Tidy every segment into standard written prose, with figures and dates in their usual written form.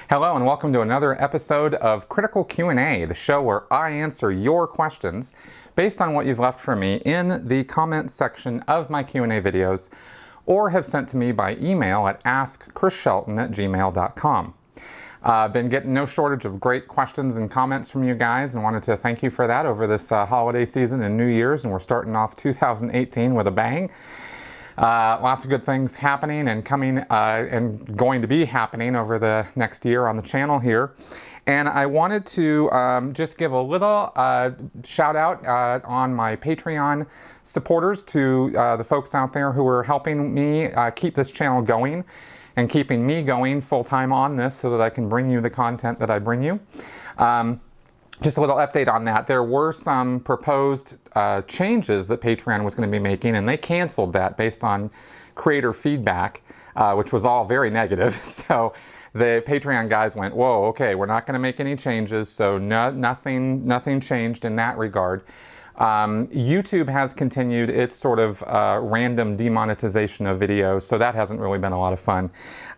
Hello and welcome to another episode of Critical Q&A, the show where I answer your questions based on what you've left for me in the comment section of my Q&A videos or have sent to me by email at askchrisshelton@gmail.com. I've been getting no shortage of great questions and comments from you guys and wanted to thank you for that over this holiday season and New Year's, and we're starting off 2018 with a bang. Lots of good things happening and coming and going to be happening over the next year on the channel here. And I wanted to just give a little shout out on my Patreon supporters to the folks out there who are helping me keep this channel going and keeping me going full-time on this so that I can bring you the content that I bring you. Just a little update on that. There were some proposed changes that Patreon was going to be making, and they canceled that based on creator feedback, which was all very negative. So the Patreon guys went, whoa, okay, we're not going to make any changes, so nothing changed in that regard. YouTube has continued its sort of random demonetization of videos, so that hasn't really been a lot of fun.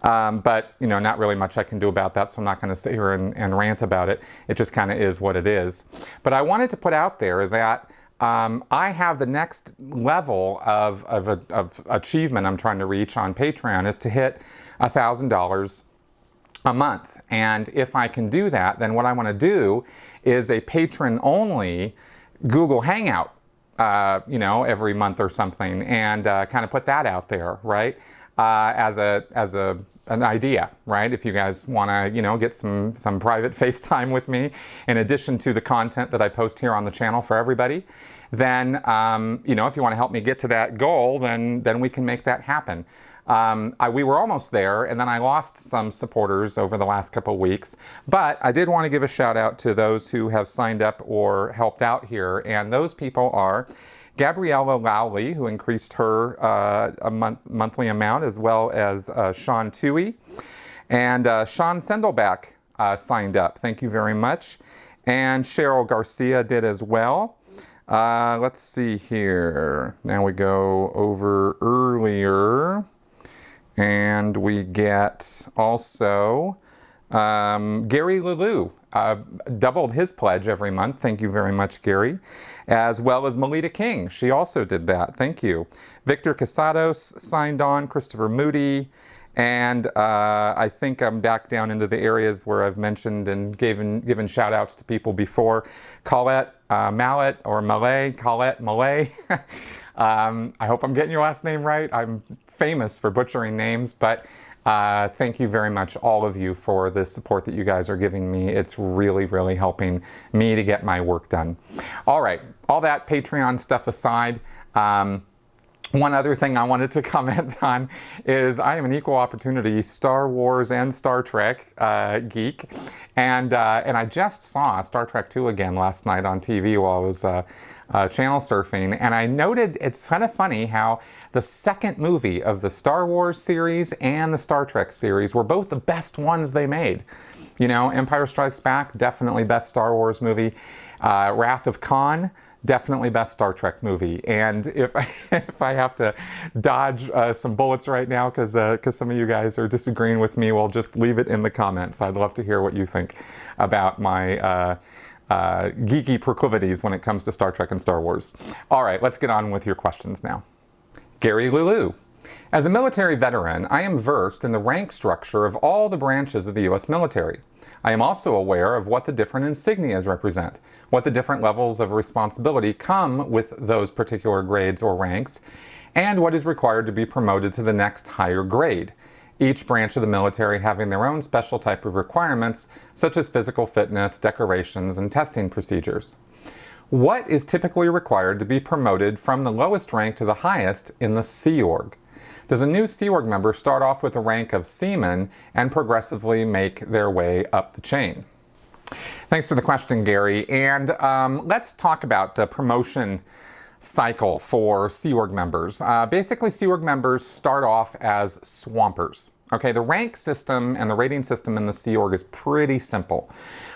But, you know, not really much I can do about that, so I'm not going to sit here and rant about it. It just kind of is what it is. But I wanted to put out there that I have the next level of achievement I'm trying to reach on Patreon is to hit $1,000 a month. And if I can do that, then what I want to do is a patron-only Google Hangout, you know, every month or something, and kind of put that out there, right? As an idea, right? If you guys want to, you know, get some private FaceTime with me, in addition to the content that I post here on the channel for everybody, then, you know, if you want to help me get to that goal, then we can make that happen. We were almost there, and then I lost some supporters over the last couple weeks. But I did want to give a shout out to those who have signed up or helped out here, and those people are Gabriella Lowley, who increased her monthly amount, as well as Sean Toohey, and Sean Sendelbach signed up. Thank you very much. And Cheryl Garcia did as well. Let's see here. Now we go over earlier. And we get also Gary Lulu, doubled his pledge every month. Thank you very much, Gary. As well as Melita King. She also did that. Thank you. Victor Casados signed on, Christopher Moody, and I think I'm back down into the areas where I've mentioned and given shout outs to people before. Colette Mallet or Malay, Colette Malay. I hope I'm getting your last name right. I'm famous for butchering names, but thank you very much, all of you, for the support that you guys are giving me. It's really, really helping me to get my work done. All right, all that Patreon stuff aside, one other thing I wanted to comment on is I am an equal opportunity Star Wars and Star Trek geek, and I just saw Star Trek II again last night on TV while I was channel surfing, and I noted it's kind of funny how the second movie of the Star Wars series and the Star Trek series were both the best ones they made. You know, Empire Strikes Back, definitely best Star Wars movie. Wrath of Khan, definitely best Star Trek movie. And if I have to dodge some bullets right now because some of you guys are disagreeing with me, well, just leave it in the comments. I'd love to hear what you think about my geeky proclivities when it comes to Star Trek and Star Wars. All right, let's get on with your questions now. Gary Lulu. As a military veteran, I am versed in the rank structure of all the branches of the U.S. military. I am also aware of what the different insignias represent, what the different levels of responsibility come with those particular grades or ranks, and what is required to be promoted to the next higher grade. Each branch of the military having their own special type of requirements, such as physical fitness, decorations, and testing procedures. What is typically required to be promoted from the lowest rank to the highest in the Sea Org? Does a new Sea Org member start off with the rank of seaman and progressively make their way up the chain? Thanks for the question, Gary. And let's talk about the promotion cycle for Sea Org members. Basically, Sea Org members start off as swampers. Okay, the rank system and the rating system in the Sea Org is pretty simple.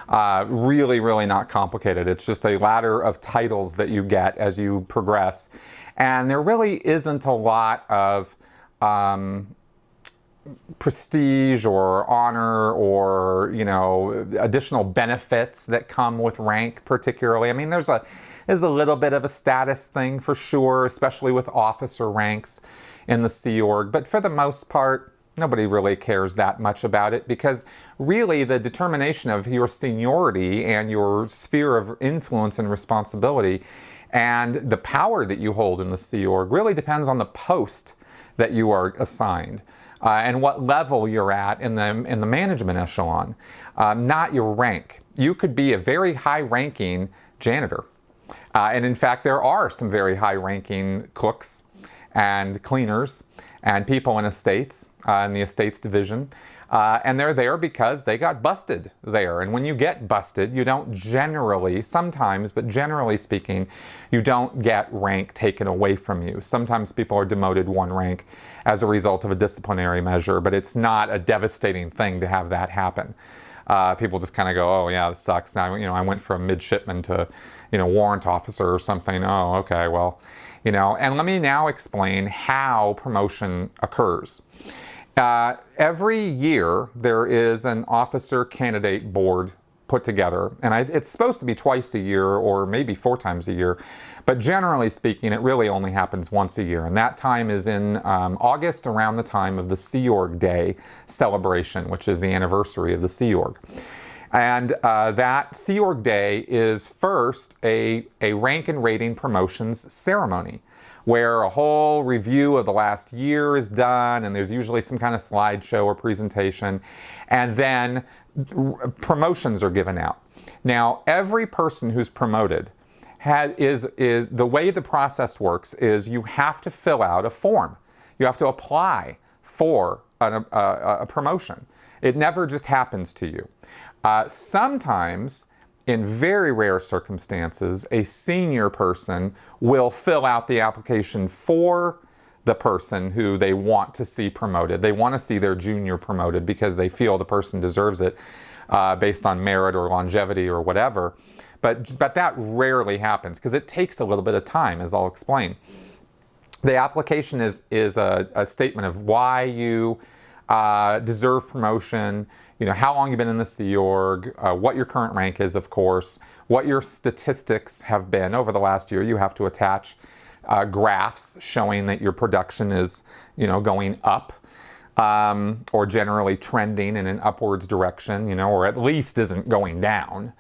Really, really not complicated. It's just a ladder of titles that you get as you progress. And there really isn't a lot of prestige or honor or, you know, additional benefits that come with rank particularly. I mean, there's a little bit of a status thing for sure, especially with officer ranks in the Sea Org, but for the most part, nobody really cares that much about it, because really the determination of your seniority and your sphere of influence and responsibility and the power that you hold in the Sea Org really depends on the post that you are assigned. And what level you're at in the management echelon, not your rank. You could be a very high-ranking janitor. And in fact, there are some very high-ranking cooks and cleaners and people in estates, in the estates division. And they're there because they got busted there. And when you get busted, you don't generally, sometimes, but generally speaking, you don't get rank taken away from you. Sometimes people are demoted one rank as a result of a disciplinary measure, but it's not a devastating thing to have that happen. People just kind of go, oh yeah, this sucks. Now, you know, I went from midshipman to, you know, warrant officer or something. Oh, okay, well, you know, and let me now explain how promotion occurs. Every year there is an officer candidate board put together, and it's supposed to be twice a year or maybe 4 times a year, but generally speaking it really only happens once a year, and that time is in August, around the time of the Sea Org Day celebration, which is the anniversary of the Sea Org. And that Sea Org Day is first a rank and rating promotions ceremony, where a whole review of the last year is done, and there's usually some kind of slideshow or presentation, and then promotions are given out. Now, every person who's promoted is the way the process works is you have to fill out a form. You have to apply for a promotion. It never just happens to you. Sometimes, in very rare circumstances, a senior person will fill out the application for the person who they want to see promoted. They want to see their junior promoted because they feel the person deserves it based on merit or longevity or whatever. But that rarely happens because it takes a little bit of time, as I'll explain. The application is a statement of why you deserve promotion, you know, how long you've been in the Sea Org, what your current rank is, of course, what your statistics have been over the last year. You have to attach graphs showing that your production is, you know, going up, or generally trending in an upwards direction, you know, or at least isn't going down.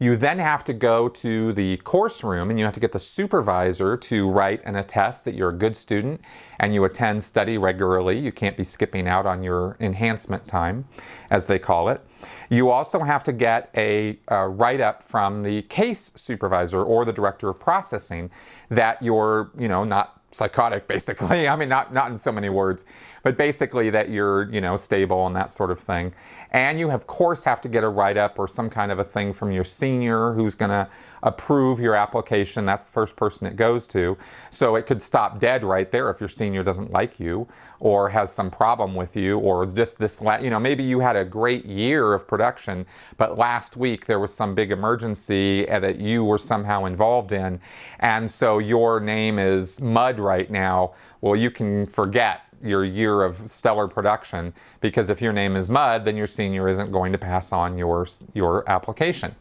You then have to go to the course room and you have to get the supervisor to write and attest that you're a good student and you attend study regularly. You can't be skipping out on your enhancement time, as they call it. You also have to get a write-up from the case supervisor or the director of processing that you're, you know, not psychotic, basically. I mean, not in so many words, but basically that you're, you know, stable and that sort of thing. And you, of course, have to get a write-up or some kind of a thing from your senior who's going to approve your application. That's the first person it goes to. So it could stop dead right there if your senior doesn't like you or has some problem with you, or just this, you know, maybe you had a great year of production, but last week there was some big emergency that you were somehow involved in, and so your name is mud right now. Well, you can forget your year of stellar production, because if your name is mud, then your senior isn't going to pass on your application.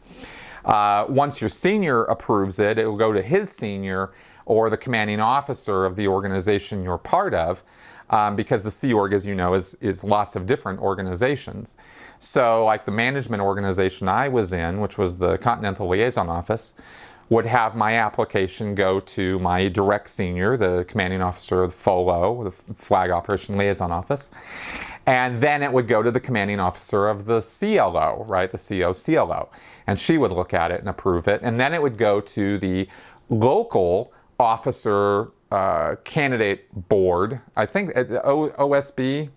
Once your senior approves it, it will go to his senior or the commanding officer of the organization you're part of, because the Sea Org, as you know, is lots of different organizations. So like the management organization I was in, which was the Continental Liaison Office, would have my application go to my direct senior, the commanding officer of the FOLO, the Flag Operation Liaison Office. And then it would go to the commanding officer of the CLO, right, the COCLO. And she would look at it and approve it. And then it would go to the local officer candidate board, I think OSB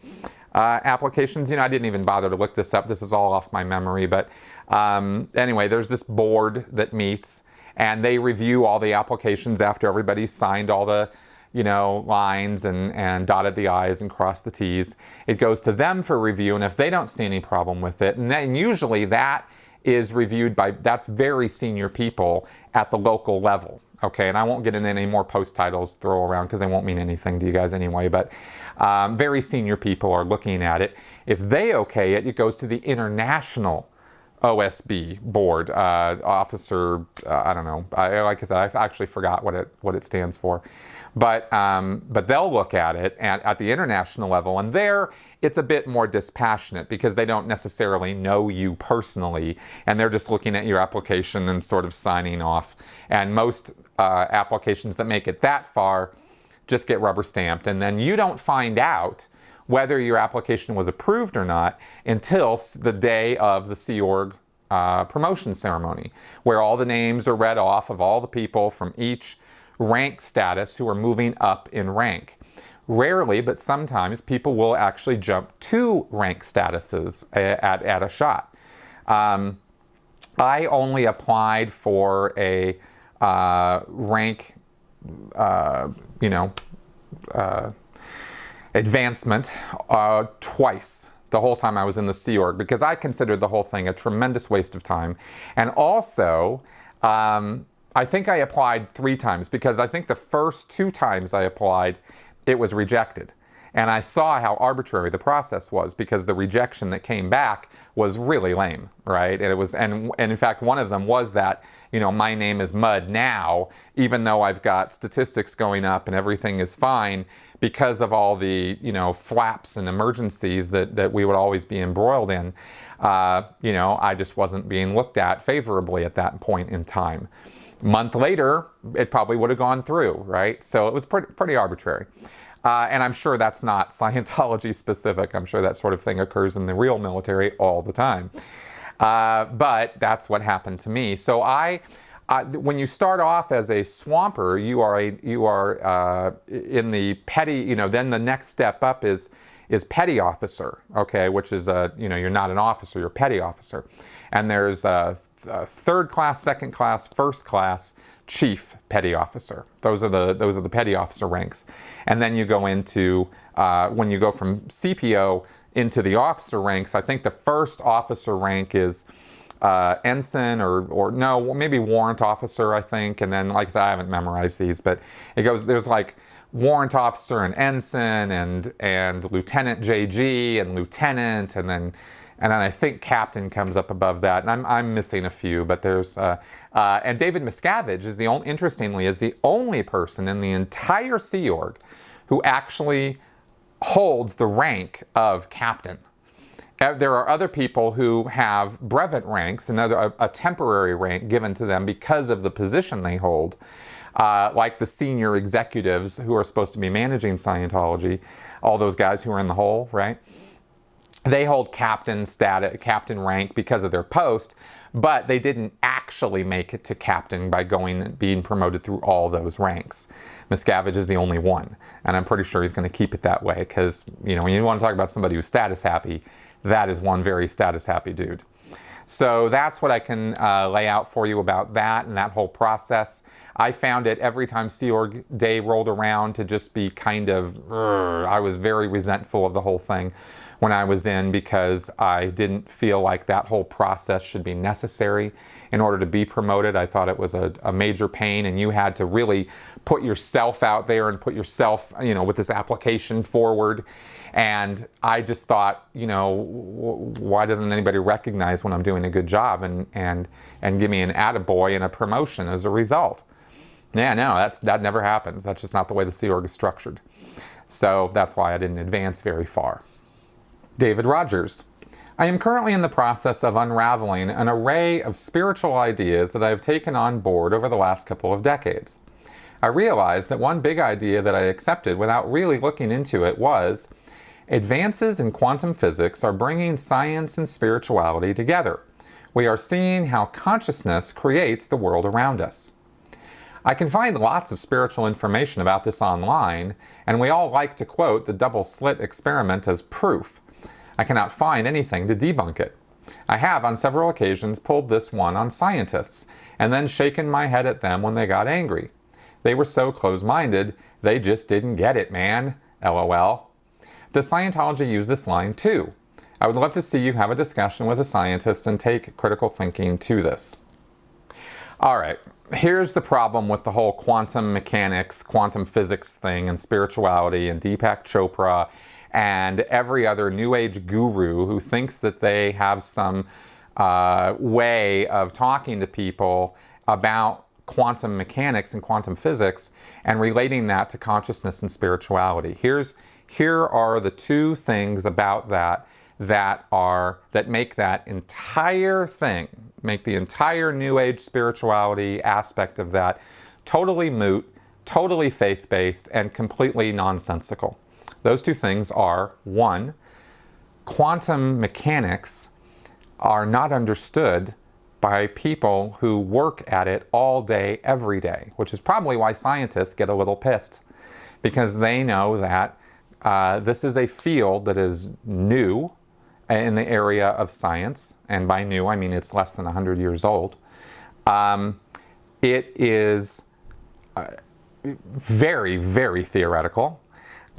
applications. You know, I didn't even bother to look this up. This is all off my memory. But anyway, there's this board that meets, and they review all the applications after everybody's signed all the, you know, lines and dotted the I's and crossed the T's. It goes to them for review, and if they don't see any problem with it, and then usually that is reviewed by, that's very senior people at the local level. okay? And I won't get into any more post titles throw around because they won't mean anything to you guys anyway, but very senior people are looking at it. If they okay it, it goes to the international OSB board, officer, I don't know, like I said, I actually forgot what it stands for. But they'll look at it at the international level, and there it's a bit more dispassionate because they don't necessarily know you personally, and they're just looking at your application and sort of signing off. And most applications that make it that far just get rubber stamped, and then you don't find out whether your application was approved or not until the day of the Sea Org promotion ceremony, where all the names are read off of all the people from each rank status who are moving up in rank. Rarely, but sometimes, people will actually jump 2 rank statuses at a shot. I only applied for a rank, advancement twice the whole time I was in the Sea Org, because I considered the whole thing a tremendous waste of time. And also, I think I applied 3 times, because I think the first 2 times I applied, it was rejected. And I saw how arbitrary the process was, because the rejection that came back was really lame, right? And it was, and in fact, one of them was that, my name is Mud now, even though I've got statistics going up and everything is fine, because of all the, flaps and emergencies that we would always be embroiled in. I just wasn't being looked at favorably at that point in time. Month later, it probably would have gone through, right? So it was pretty arbitrary. And I'm sure that's not Scientology specific. I'm sure that sort of thing occurs in the real military all the time. But that's what happened to me. So when you start off as a swamper, you are in the petty. Then the next step up is petty officer. Okay, which is you're not an officer, you're a petty officer. And there's third class, second class, first class, chief petty officer. Those are the petty officer ranks. And then you go into when you go from CPO into the officer ranks. I think the first officer rank is ensign or no, maybe warrant officer, I think. And then, like I said, I haven't memorized these, but it goes, there's like warrant officer and ensign and lieutenant JG and lieutenant, and then I think captain comes up above that. And I'm missing a few, but there's and David Miscavige is interestingly the only person in the entire Sea Org who actually holds the rank of captain. There are other people who have brevet ranks, a temporary rank given to them because of the position they hold, like the senior executives who are supposed to be managing Scientology, all those guys who are in the hole, right? They hold captain rank because of their post, but they didn't actually make it to captain by being promoted through all those ranks. Miscavige is the only one, and I'm pretty sure he's going to keep it that way, because when you want to talk about somebody who's status happy, that is one very status happy dude. So that's what I can lay out for you about that and that whole process. I found it every time Sea Org Day rolled around to just be kind of, I was very resentful of the whole thing when I was in, because I didn't feel like that whole process should be necessary in order to be promoted. I thought it was a major pain, and you had to really put yourself out there and put yourself, with this application forward. And I just thought, why doesn't anybody recognize when I'm doing a good job and give me an attaboy and a promotion as a result? Yeah, no, that never happens. That's just not the way the Sea Org is structured. So that's why I didn't advance very far. David Rogers. I am currently in the process of unraveling an array of spiritual ideas that I have taken on board over the last couple of decades. I realized that one big idea that I accepted without really looking into it was, advances in quantum physics are bringing science and spirituality together. We are seeing how consciousness creates the world around us. I can find lots of spiritual information about this online, and we all like to quote the double-slit experiment as proof. I cannot find anything to debunk it. I have on several occasions pulled this one on scientists, and then shaken my head at them when they got angry. They were so close-minded, they just didn't get it, man. LOL. Does Scientology use this line too? I would love to see you have a discussion with a scientist and take critical thinking to this. All right, here's the problem with the whole quantum mechanics, quantum physics thing, and spirituality, and Deepak Chopra, and every other New Age guru who thinks that they have some way of talking to people about quantum mechanics and quantum physics and relating that to consciousness and spirituality. Here are the two things about that make that entire thing, make the entire New Age spirituality aspect of that totally moot, totally faith-based, and completely nonsensical. Those two things are, one, quantum mechanics are not understood by people who work at it all day, every day, which is probably why scientists get a little pissed, because they know that this is a field that is new in the area of science, and by new I mean it's less than 100 years old. It is very, very theoretical.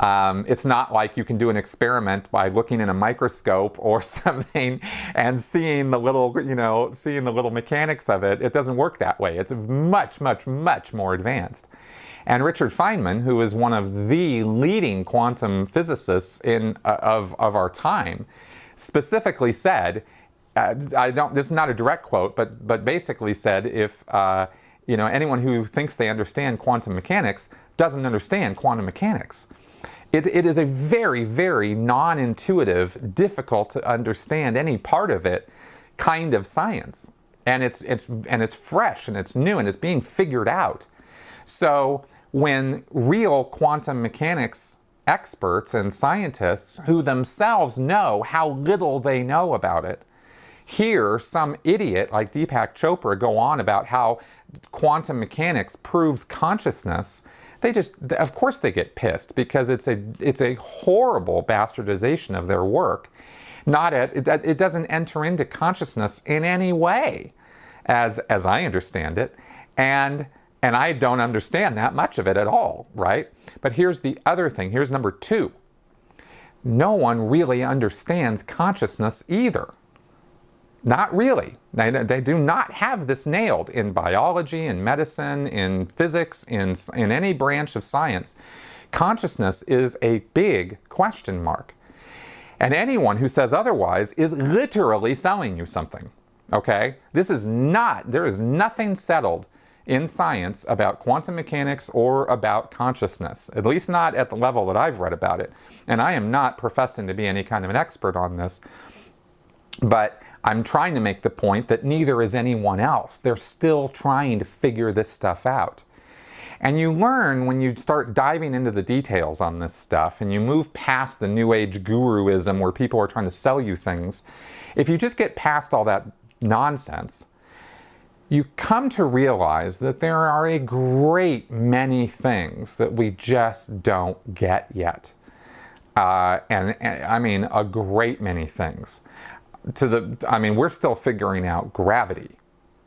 It's not like you can do an experiment by looking in a microscope or something and seeing the little, seeing the little mechanics of it. It doesn't work that way. It's much, much, much more advanced. And Richard Feynman, who is one of the leading quantum physicists of our time, specifically said, this is not a direct quote, but basically said, if anyone who thinks they understand quantum mechanics doesn't understand quantum mechanics. It is a very, very non-intuitive, difficult to understand any part of it kind of science, and it's fresh and it's new and it's being figured out. So when real quantum mechanics experts and scientists who themselves know how little they know about it hear some idiot like Deepak Chopra go on about how quantum mechanics proves consciousness, of course they get pissed, because it's a horrible bastardization of their work. It doesn't enter into consciousness in any way, as I understand it, and I don't understand that much of it at all, right? But here's the other thing. Here's number two. No one really understands consciousness either. Not really. They do not have this nailed in biology, in medicine, in physics, in any branch of science. Consciousness is a big question mark. And anyone who says otherwise is literally selling you something, okay? There is nothing settled in science about quantum mechanics or about consciousness, at least not at the level that I've read about it. And I am not professing to be any kind of an expert on this, but I'm trying to make the point that neither is anyone else. They're still trying to figure this stuff out. And you learn when you start diving into the details on this stuff and you move past the New Age guruism where people are trying to sell you things. If you just get past all that nonsense, you come to realize that there are a great many things that we just don't get yet. And I mean a great many things. We're still figuring out gravity,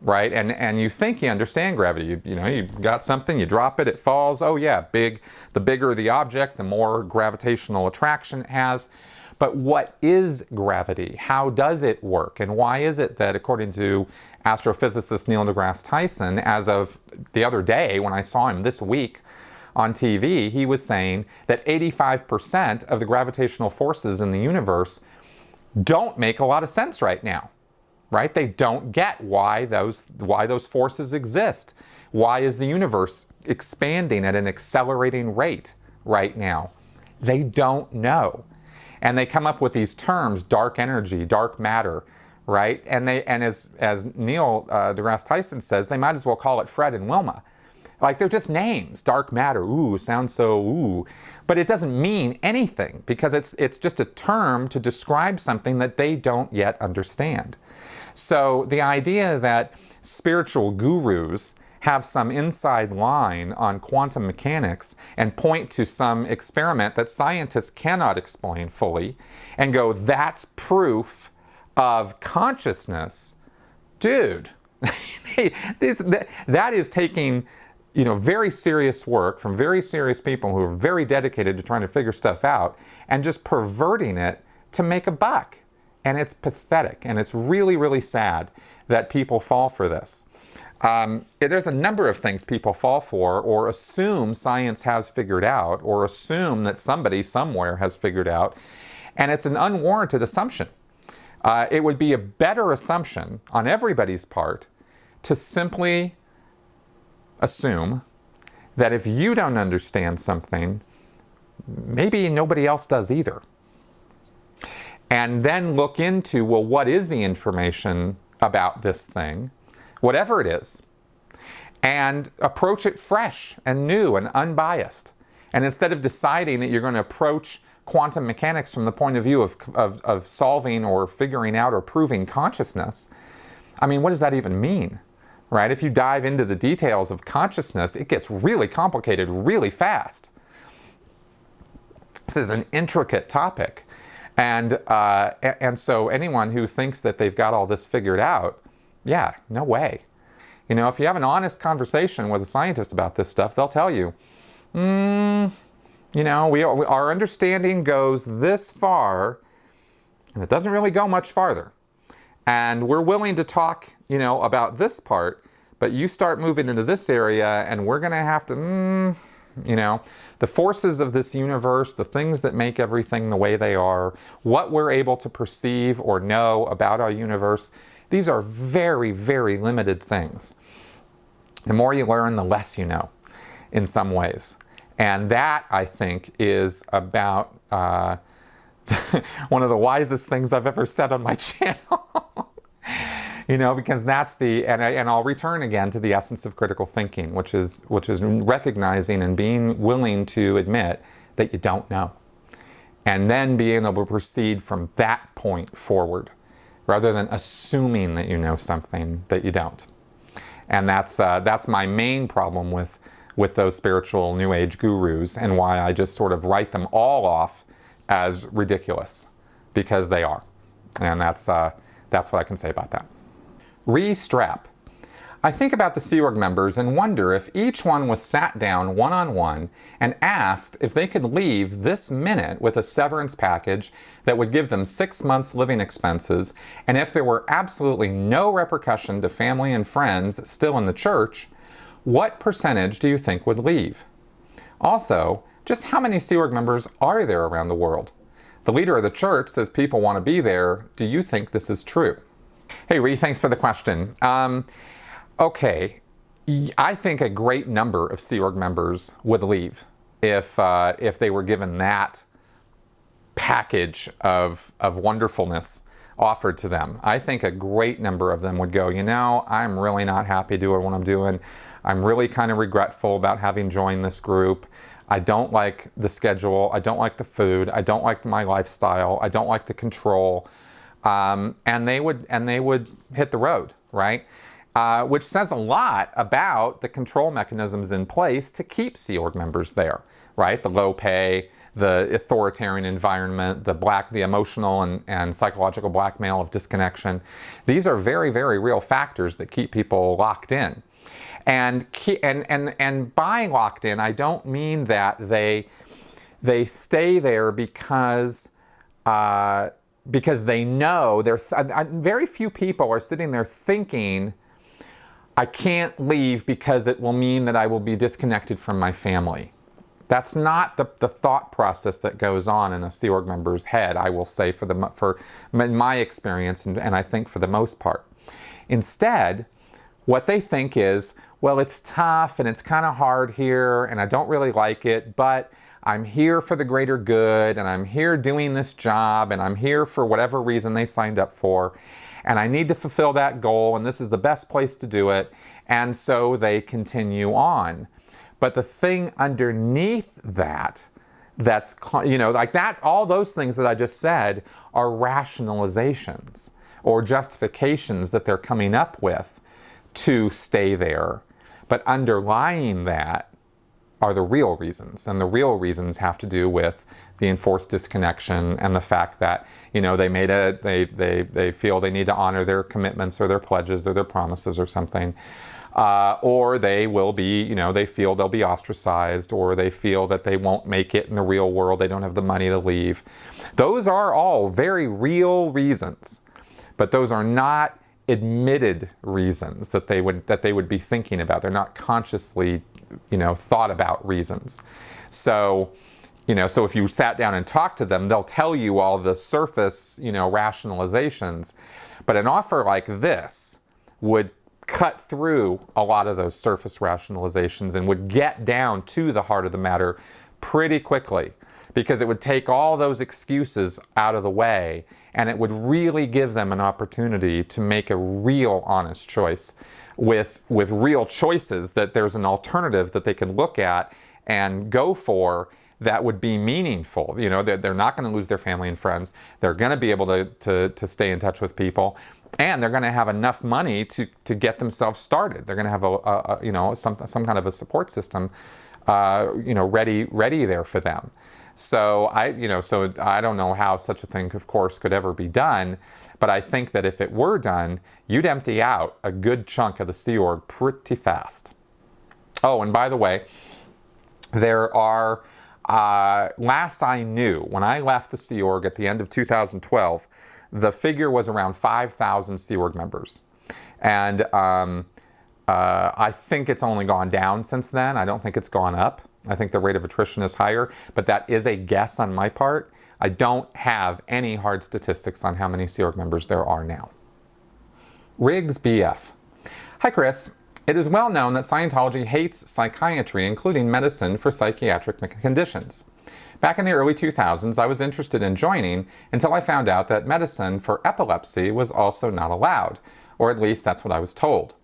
right? And you think you understand gravity. You got something, you drop it, it falls. Oh yeah, the bigger the object, the more gravitational attraction it has. But what is gravity? How does it work? And why is it that, according to astrophysicist Neil deGrasse Tyson, as of the other day when I saw him this week on TV, he was saying that 85% of the gravitational forces in the universe don't make a lot of sense right now, right? They don't get why those forces exist. Why is the universe expanding at an accelerating rate right now? They don't know. And they come up with these terms, dark energy, dark matter, right? And as Neil deGrasse Tyson says, they might as well call it Fred and Wilma. Like, they're just names. Dark matter, ooh, sounds so ooh. But it doesn't mean anything, because it's just a term to describe something that they don't yet understand. So the idea that spiritual gurus have some inside line on quantum mechanics and point to some experiment that scientists cannot explain fully and go, that's proof of consciousness. Dude, that is taking very serious work from very serious people who are very dedicated to trying to figure stuff out and just perverting it to make a buck. And it's pathetic, and it's really, really sad that people fall for this. There's a number of things people fall for or assume science has figured out or assume that somebody somewhere has figured out, and it's an unwarranted assumption. It would be a better assumption on everybody's part to simply assume that if you don't understand something, maybe nobody else does either. And then look into, well, what is the information about this thing, whatever it is, and approach it fresh and new and unbiased. And instead of deciding that you're going to approach quantum mechanics from the point of view of solving or figuring out or proving consciousness, I mean, what does that even mean? Right? If you dive into the details of consciousness, it gets really complicated really fast. This is an intricate topic. And so anyone who thinks that they've got all this figured out, yeah, no way. You know, if you have an honest conversation with a scientist about this stuff, they'll tell you, you know, our understanding goes this far, and it doesn't really go much farther. And we're willing to talk, you know, about this part, but you start moving into this area and we're going to have to, you know, the forces of this universe, the things that make everything the way they are, what we're able to perceive or know about our universe, these are very, very limited things. The more you learn, the less you know in some ways. And that, I think, is about one of the wisest things I've ever said on my channel. You know, because that's and I'll return again to the essence of critical thinking, which is recognizing and being willing to admit that you don't know. And then being able to proceed from that point forward, rather than assuming that you know something that you don't. And that's my main problem with those spiritual New Age gurus, and why I just sort of write them all off as ridiculous, because they are. And that's what I can say about that. Re-strap. I think about the Sea Org members and wonder if each one was sat down one-on-one and asked if they could leave this minute with a severance package that would give them 6 months living expenses, and if there were absolutely no repercussion to family and friends still in the church, what percentage do you think would leave? Also, just how many Sea Org members are there around the world? The leader of the church says people want to be there. Do you think this is true? Hey, Ree, thanks for the question. Okay, I think a great number of Sea Org members would leave if they were given that package of wonderfulness offered to them. I think a great number of them would go, you know, I'm really not happy doing what I'm doing. I'm really kind of regretful about having joined this group. I don't like the schedule. I don't like the food. I don't like my lifestyle. I don't like the control. And they would hit the road, right? Which says a lot about the control mechanisms in place to keep Sea Org members there, right? The low pay, the authoritarian environment, the emotional and psychological blackmail of disconnection. These are very, very real factors that keep people locked in. And by locked in, I don't mean that they stay there because they know very few people are sitting there thinking, I can't leave because it will mean that I will be disconnected from my family. That's not the thought process that goes on in a Sea Org member's head, I will say, in my experience, and I think for the most part. Instead, what they think is, well, it's tough and it's kind of hard here and I don't really like it, but I'm here for the greater good and I'm here doing this job and I'm here for whatever reason they signed up for, and I need to fulfill that goal and this is the best place to do it, and so they continue on. But the thing underneath that's, you know, like that, all those things that I just said are rationalizations or justifications that they're coming up with to stay there. But underlying that are the real reasons, and the real reasons have to do with the enforced disconnection and the fact that, you know, they feel they need to honor their commitments or their pledges or their promises or something, or they will be, you know, they feel they'll be ostracized, or they feel that they won't make it in the real world, they don't have the money to leave. Those are all very real reasons, but those are not admitted reasons that they would be thinking about. They're not consciously, thought about reasons. So, so if you sat down and talked to them, they'll tell you all the surface, rationalizations. But an offer like this would cut through a lot of those surface rationalizations and would get down to the heart of the matter pretty quickly, because it would take all those excuses out of the way, and it would really give them an opportunity to make a real honest choice with real choices, that there's an alternative that they can look at and go for that would be meaningful. They're not going to lose their family and friends. They're going to be able to stay in touch with people, and they're going to have enough money to get themselves started. They're going to have some kind of a support system ready there for them. So I don't know how such a thing, of course, could ever be done, but I think that if it were done, you'd empty out a good chunk of the Sea Org pretty fast. Oh, and by the way, there are, last I knew, when I left the Sea Org at the end of 2012, the figure was around 5,000 Sea Org members. And I think it's only gone down since then. I don't think it's gone up. I think the rate of attrition is higher, but that is a guess on my part. I don't have any hard statistics on how many Sea Org members there are now. Riggs BF. Hi Chris. It is well known that Scientology hates psychiatry, including medicine for psychiatric conditions. Back in the early 2000s, I was interested in joining until I found out that medicine for epilepsy was also not allowed, or at least that's what I was told.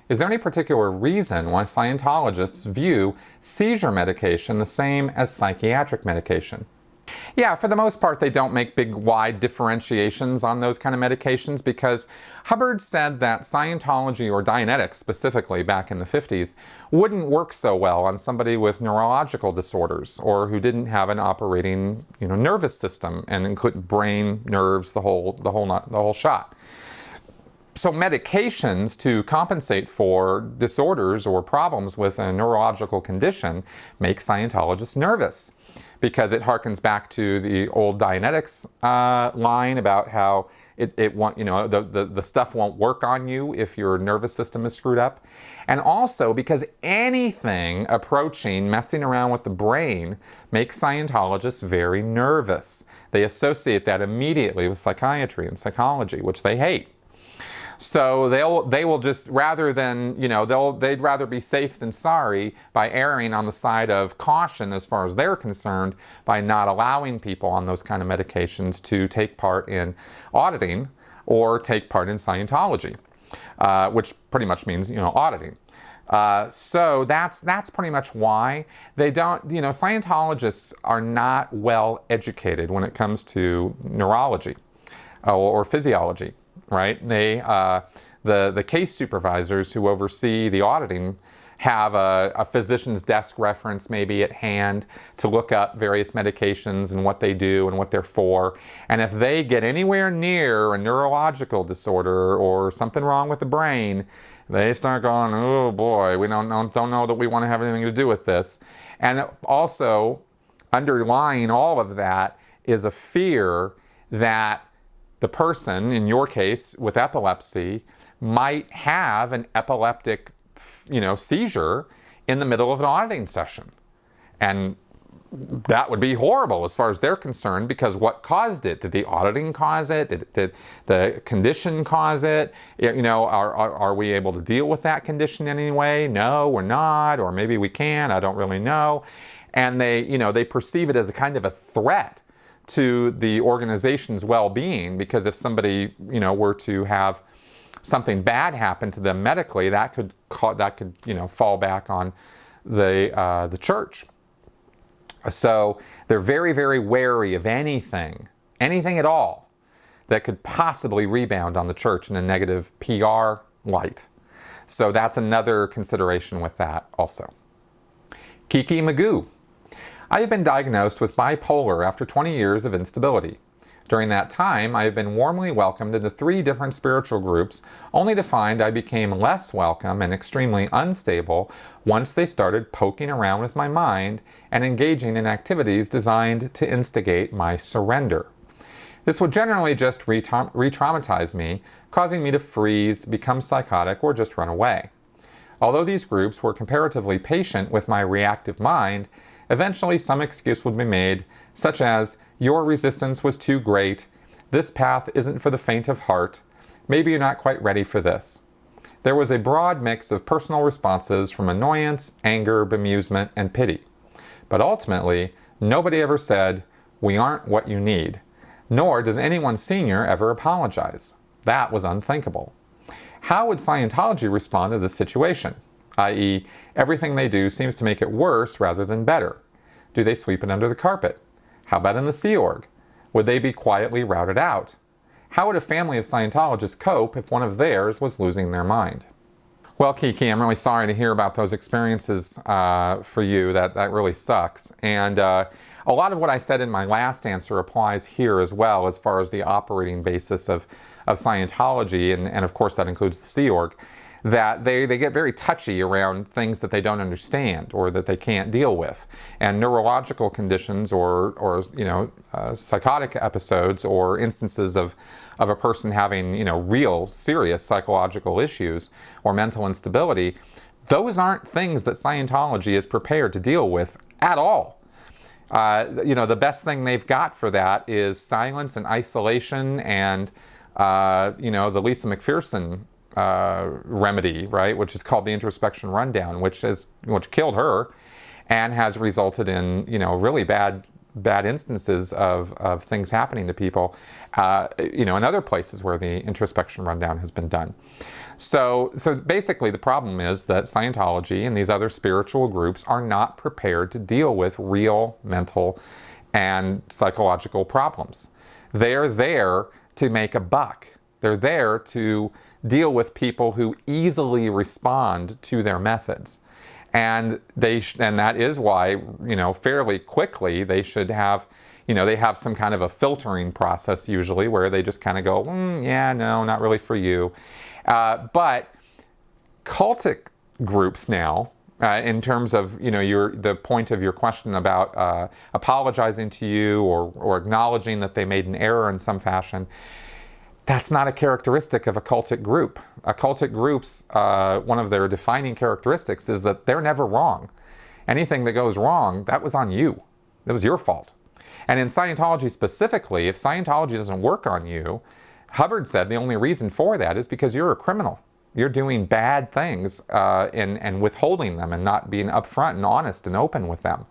Is there any particular reason why Scientologists view seizure medication the same as psychiatric medication? Yeah, for the most part, they don't make big, wide differentiations on those kind of medications, because Hubbard said that Scientology, or Dianetics specifically back in the 50s, wouldn't work so well on somebody with neurological disorders or who didn't have an operating, nervous system, and include brain, nerves, the whole shot. So medications to compensate for disorders or problems with a neurological condition make Scientologists nervous, because it harkens back to the old Dianetics line about how the stuff won't work on you if your nervous system is screwed up. And also because anything approaching messing around with the brain makes Scientologists very nervous. They associate that immediately with psychiatry and psychology, which they hate. So they will just, rather than, they'd rather be safe than sorry by erring on the side of caution as far as they're concerned, by not allowing people on those kind of medications to take part in auditing or take part in Scientology, which pretty much means, auditing. So that's pretty much why they don't, Scientologists are not well educated when it comes to neurology or physiology. Right? They, the case supervisors who oversee the auditing have a physician's desk reference maybe at hand to look up various medications and what they do and what they're for. And if they get anywhere near a neurological disorder or something wrong with the brain, they start going, oh boy, we don't know that we want to have anything to do with this. And also, underlying all of that is a fear that the person, in your case with epilepsy, might have an epileptic, seizure in the middle of an auditing session. And that would be horrible as far as they're concerned, because what caused it? Did the auditing cause it? Did the condition cause it? Are we able to deal with that condition in any way? No, we're not, or maybe we can, I don't really know. And they perceive it as a kind of a threat to the organization's well-being, because if somebody were to have something bad happen to them medically, that could fall back on the church. So they're very, very wary of anything at all that could possibly rebound on the church in a negative PR light. So that's another consideration with that also. Kiki Magoo. I have been diagnosed with bipolar after 20 years of instability. During that time, I have been warmly welcomed into 3 different spiritual groups, only to find I became less welcome and extremely unstable once they started poking around with my mind and engaging in activities designed to instigate my surrender. This would generally just re-traumatize me, causing me to freeze, become psychotic, or just run away. Although these groups were comparatively patient with my reactive mind, eventually some excuse would be made, such as, "Your resistance was too great," "This path isn't for the faint of heart," "Maybe you're not quite ready for this." There was a broad mix of personal responses from annoyance, anger, bemusement, and pity. But ultimately, nobody ever said, "We aren't what you need," nor does anyone senior ever apologize. That was unthinkable. How would Scientology respond to this situation? I.e., everything they do seems to make it worse rather than better. Do they sweep it under the carpet? How about in the Sea Org? Would they be quietly routed out? How would a family of Scientologists cope if one of theirs was losing their mind? Well, Kiki, I'm really sorry to hear about those experiences for you. That really sucks. And a lot of what I said in my last answer applies here as well, as far as the operating basis of Scientology, and of course that includes the Sea Org, that they get very touchy around things that they don't understand or that they can't deal with. And neurological conditions or psychotic episodes or instances of a person having, real serious psychological issues or mental instability, those aren't things that Scientology is prepared to deal with at all. The best thing they've got for that is silence and isolation and, the Lisa McPherson remedy, right, which is called the introspection rundown, which killed her and has resulted in, really bad instances of things happening to people, in other places where the introspection rundown has been done. So basically the problem is that Scientology and these other spiritual groups are not prepared to deal with real mental and psychological problems. They're there to make a buck. They're there to deal with people who easily respond to their methods. And that is why, fairly quickly they should have, they have some kind of a filtering process usually where they just kind of go, yeah, no, not really for you. But cultic groups now, in terms of, the point of your question about apologizing to you or acknowledging that they made an error in some fashion, that's not a characteristic of a cultic group. A cultic group's, one of their defining characteristics is that they're never wrong. Anything that goes wrong, that was on you. It was your fault. And in Scientology specifically, if Scientology doesn't work on you, Hubbard said the only reason for that is because you're a criminal. You're doing bad things and withholding them and not being upfront and honest and open with them.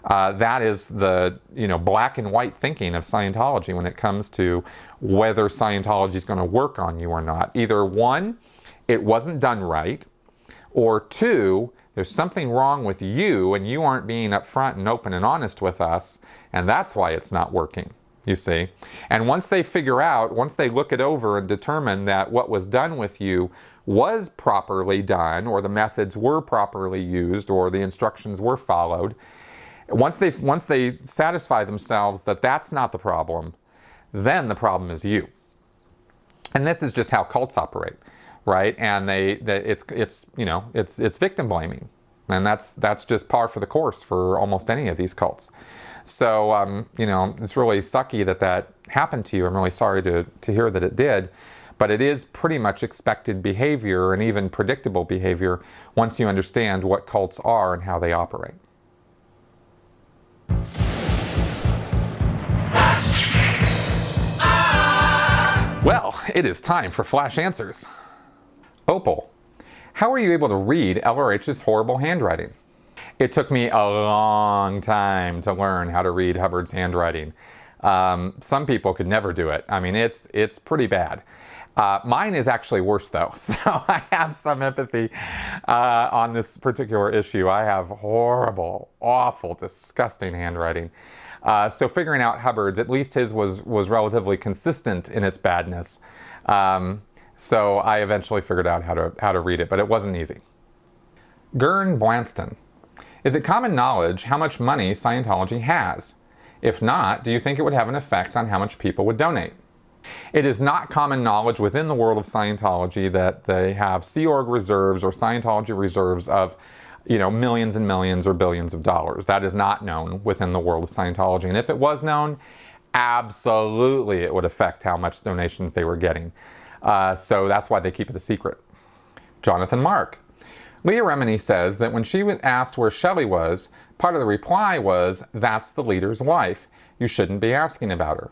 That is the black and white thinking of Scientology when it comes to whether Scientology is going to work on you or not. Either one, it wasn't done right, or two, there's something wrong with you and you aren't being upfront and open and honest with us, and that's why it's not working, you see. And once they look it over and determine that what was done with you was properly done, or the methods were properly used, or the instructions were followed, once they satisfy themselves that that's not the problem, then the problem is you. And this is just how cults operate, right? And it's victim blaming, and that's just par for the course for almost any of these cults. So it's really sucky that happened to you. I'm really sorry to hear that it did, but it is pretty much expected behavior and even predictable behavior once you understand what cults are and how they operate. Well, it is time for Flash Answers. Opal, how were you able to read LRH's horrible handwriting? It took me a long time to learn how to read Hubbard's handwriting. Some people could never do it. I mean, it's pretty bad. Mine is actually worse though, so I have some empathy on this particular issue. I have horrible, awful, disgusting handwriting. So figuring out Hubbard's, at least his was relatively consistent in its badness. So I eventually figured out how to read it, but it wasn't easy. Gern Blanston, is it common knowledge how much money Scientology has? If not, do you think it would have an effect on how much people would donate? It is not common knowledge within the world of Scientology that they have Sea Org reserves or Scientology reserves of, millions and millions or billions of dollars. That is not known within the world of Scientology. And if it was known, absolutely it would affect how much donations they were getting. So that's why they keep it a secret. Jonathan Mark. Leah Remini says that when she was asked where Shelley was, part of the reply was, "That's the leader's wife. You shouldn't be asking about her."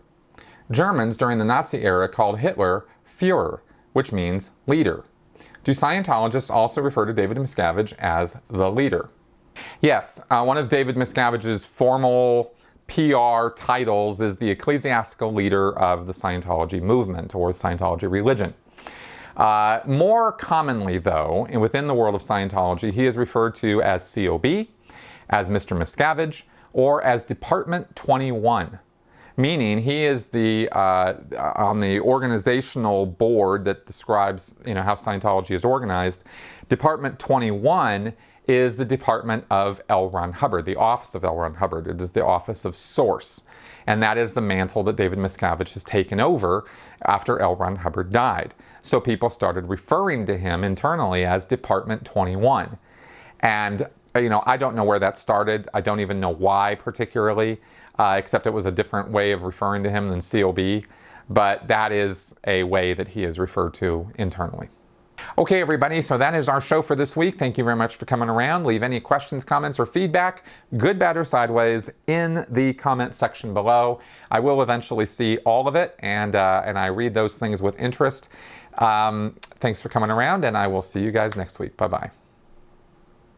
Germans during the Nazi era called Hitler Führer, which means leader. Do Scientologists also refer to David Miscavige as the leader? Yes, one of David Miscavige's formal PR titles is the ecclesiastical leader of the Scientology movement or Scientology religion. More commonly, though, within the world of Scientology, he is referred to as COB, as Mr. Miscavige, or as Department 21, meaning he is the on the organizational board that describes how Scientology is organized. Department 21 is the department of L. Ron Hubbard, the office of L. Ron Hubbard. It is the office of Source. And that is the mantle that David Miscavige has taken over after L. Ron Hubbard died. So people started referring to him internally as Department 21. And, I don't know where that started. I don't even know why particularly, except it was a different way of referring to him than COB. But that is a way that he is referred to internally. Okay, everybody, so that is our show for this week. Thank you very much for coming around. Leave any questions, comments, or feedback, good, bad, or sideways, in the comment section below. I will eventually see all of it, and I read those things with interest. Thanks for coming around, and I will see you guys next week. Bye-bye.